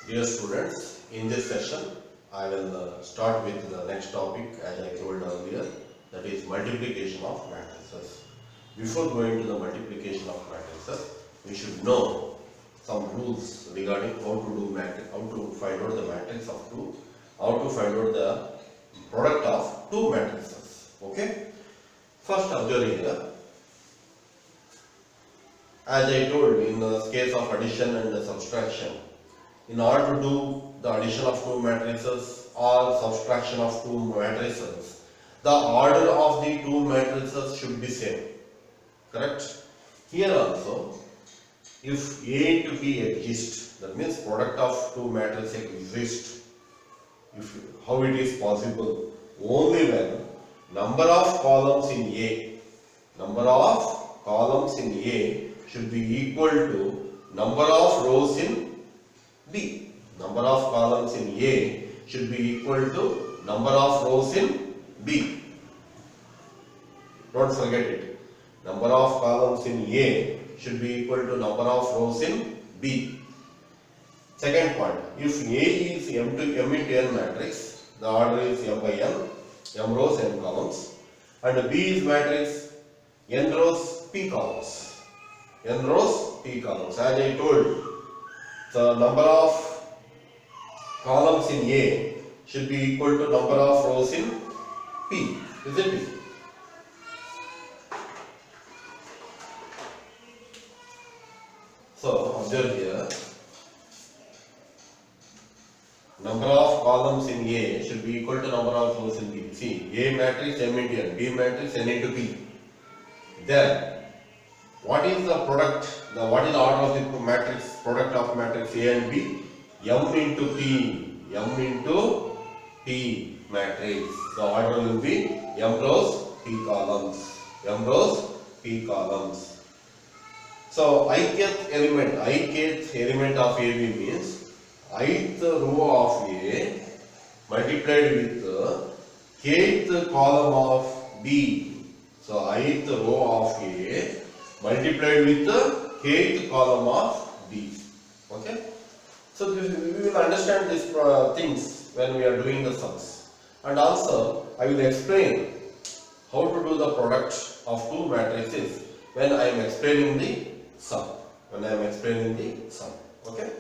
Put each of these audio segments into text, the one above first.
Dear students, in this session I will start with the next topic as I told earlier, that is multiplication of matrices. Before going to the multiplication of matrices, we should know some rules regarding how to do matrix, how to find out the matrix of two, how to find out the product of two matrices. Okay? First observe here, as I told in the case of addition and subtraction, in order to do the addition of two matrices or subtraction of two matrices, the order of the two matrices should be same. Correct? Here also, if A into B exists, that means product of two matrices exist. How it is possible? Only when number of columns in A should be equal to number of rows in B. Number of columns in A should be equal to number of rows in B. Don't forget it. Number of columns in A should be equal to number of rows in B. Second point, if A is M into N matrix, the order is M by N, M rows, N columns, and B is matrix, N rows, P columns. N rows, P columns. As I told, the number of columns in A should be equal to number of rows in P, isn't it? So observe here, number of columns in A should be equal to number of rows in B. See, A matrix M into N, B matrix N into P. Then what is the product? What is the order of the matrix? Product of matrix A and B? M into P. M into P matrix. The order will be M rows, P columns. M rows, P columns. So ith element of AB means ith row of A multiplied with kth column of B. So ith row of A multiplied with the kth column of B. Okay? So we will understand these things when we are doing the sums. And also I will explain how to do the product of two matrices when I am explaining the sum. Okay?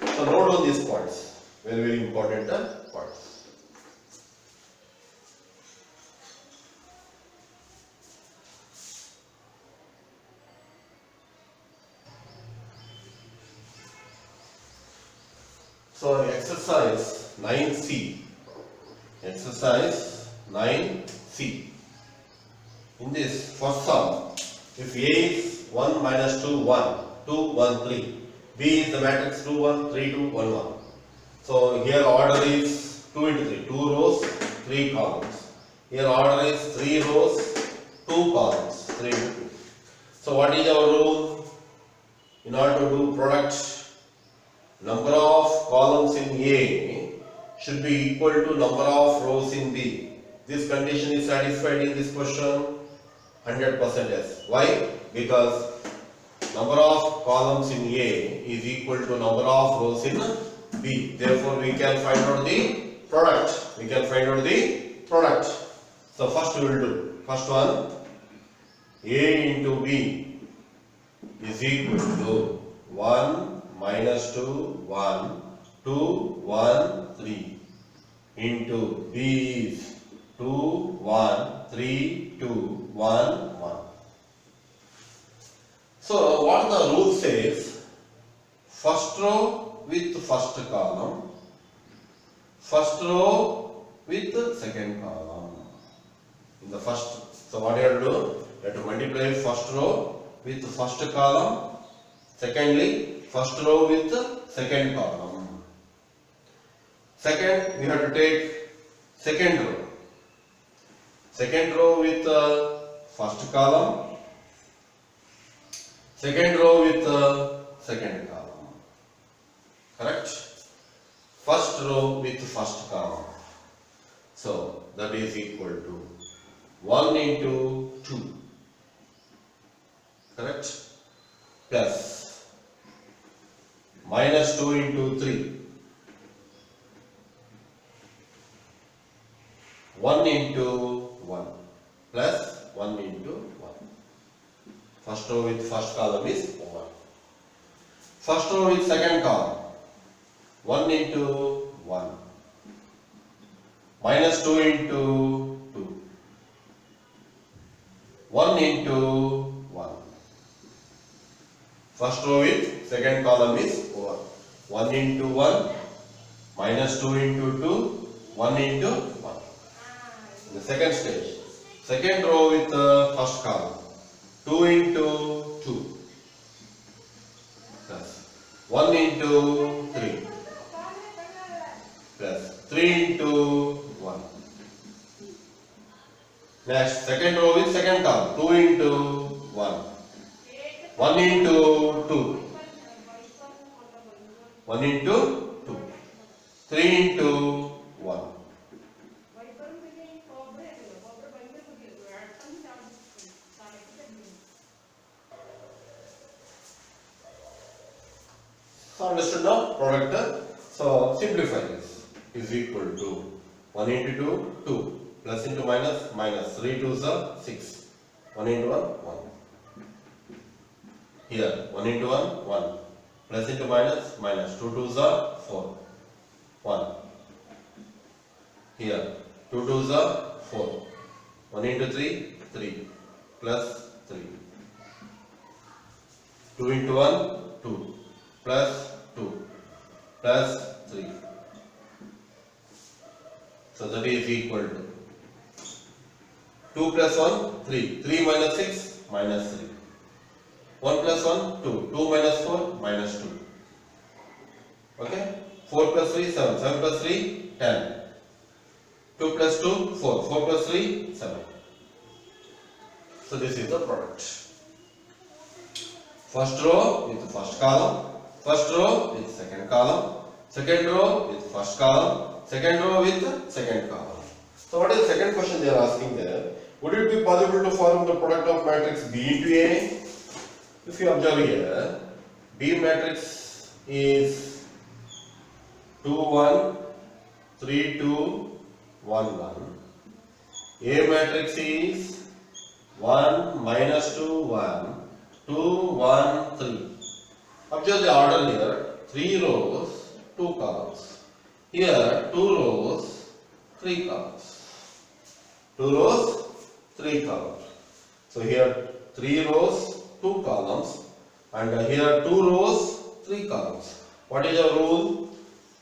So note on these points. Very important points. So exercise 9C. Exercise 9C. In this first sum, if A is 1 minus 2, 1, 2, 1, 3. B is the matrix 2, 1, 3, 2, 1, 1. So here order is 2 into 3, 2 rows, 3 columns. Here order is 3 rows, 2 columns, 3 into 2. So what is our rule? In order to do product, number of columns in A should be equal to number of rows in B. This condition is satisfied in this question. 100% yes. Why? Because number of columns in A is equal to number of rows in B. Therefore, we can find out the product. So first we will do. First one, A into B is equal to 1 minus 2, 1, 2, 1, 3 into B is 2, 1, 3, 2, 1, 1. So what the rule says, first row with first column, first row with second column. In the first, so what you have to do? You have to multiply first row with first column, secondly first row with second column. Second, we have to take second row. Second row with first column, second row with second column. Correct? First row with first column. So that is equal to 1 into 2. Correct? Plus minus 2 into 3, 1 into 1 plus 1 into 1. First row with first column is 1. First row with second column, 1 into 1 minus 2 into 2, 1 into 1. First row with second column is 1. 1 into 1 minus 2 into 2, 1 into 1. In the second stage, second row with the first column, 2 into 2 plus 1 into 3 plus 3 into 1. Next, second row with second column, 2 into 1, 1 into 2, 1 into 2, 3 into 1. So understood now? Product. So simplify this. Is equal to 1 into 2, 2. Plus into minus, minus. 3 2s are 6. 1 into 1, 1. Here, 1 into 1, 1. Plus into minus, minus. 2 2s are 4. 1. Here, 2 2s are 4. 1 into 3, 3. Plus 3. 2 into 1, 2. Plus 2. Plus 3. So that is equal to 2 plus 1, 3. 3 minus 6, minus 3. 1 plus 1, 2. 2 minus 4, minus 2. Okay? 4 plus 3, 7. 7 plus 3, 10. 2 plus 2, 4. 4 plus 3, 7. So this is the product. First row with first column. First row with second column. Second row with first column. Second row with second column. So what is the second question they are asking there? Would it be possible to form the product of matrix B into A? If you observe here, B matrix is 2 1, 3 2, 1 1. A matrix is 1 minus 2 1, 2 1 3. Observe the order here. 3 rows, 2 columns. Here 2 rows, 3 columns. 2 rows, 3 columns. So here 3 rows, 2 columns, and here 2 rows, 3 columns. What is the rule?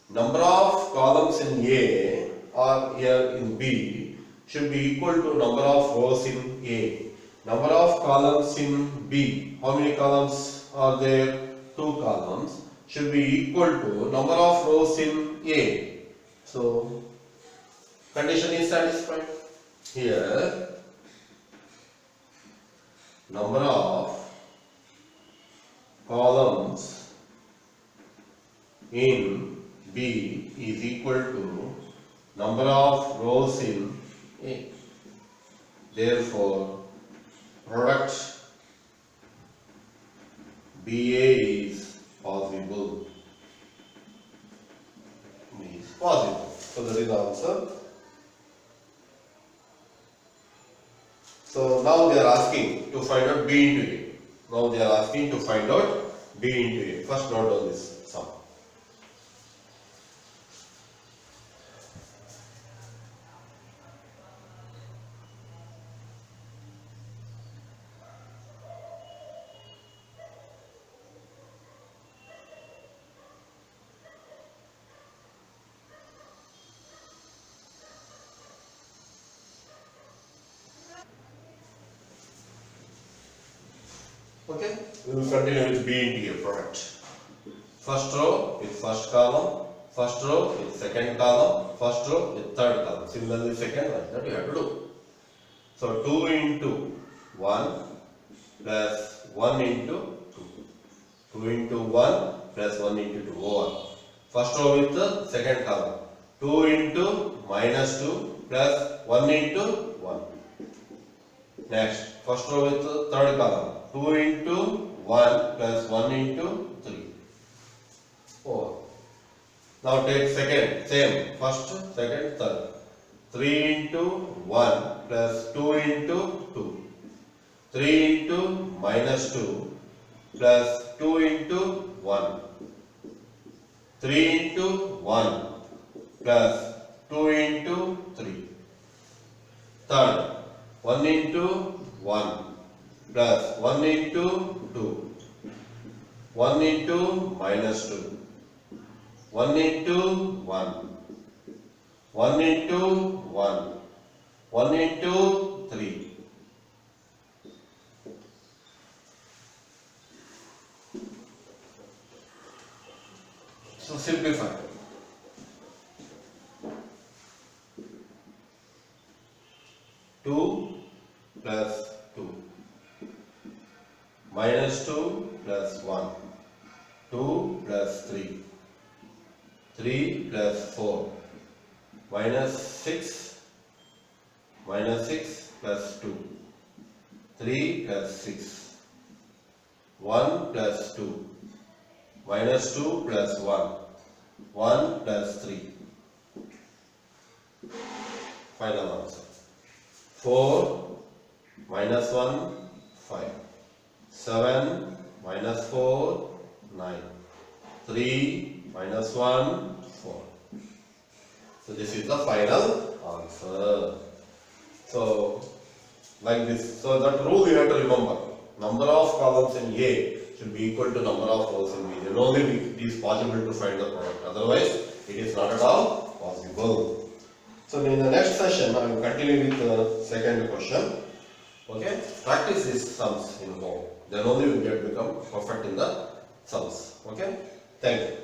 Number of columns in A or here in B should be equal to number of rows in A. Number of columns in B. How many columns are there? 2 columns. Should be equal to number of rows in A. So condition is satisfied. Here number of columns in B is equal to number of rows in A. Therefore, product BA is possible. Is possible. So that is the answer. So now they are asking to find out B into A. Now they are asking to find out B into A. First note on this sum. Okay, we will continue with B into A product. First row with first column, first row with second column, first row with third column. Similarly, second like that you have to do. So 2 into 1 plus 1 into 2. 2 into 1 plus 1 into 2 over. First row with the second column. 2 into minus 2 plus 1 into 1. Next, first row with the third column. 2 into 1 plus 1 into 3. 4. Now take second, same, first, second, third. 3 into 1 plus 2 into 2. 3 into minus 2 plus 2 into 1. 3 into 1 plus 2 into 3. Third, 1 into 1 plus 1 into 2. 1 into minus 2. 1 into 1. 1 into 1. 1 into 3. So simplify. 2 plus 2. Minus 2 plus 1. 2 plus 3. 3 plus 4. Minus 6. Minus 6 plus 2. 3 plus 6. 1 plus 2. Minus 2 plus 1. 1 plus 3. Final answer. 4 minus 1, 5. 7 minus 4, 9. 3 minus 1, 4. So this is the final answer. So like this. So that rule you have to remember. Number of columns in A should be equal to number of rows in B. Then only it is possible to find the product. Otherwise, it is not at all possible. So in the next session, I will continue with the second question. Okay, practice these sums in home. Then only you will become perfect in the sums. Okay, thank you.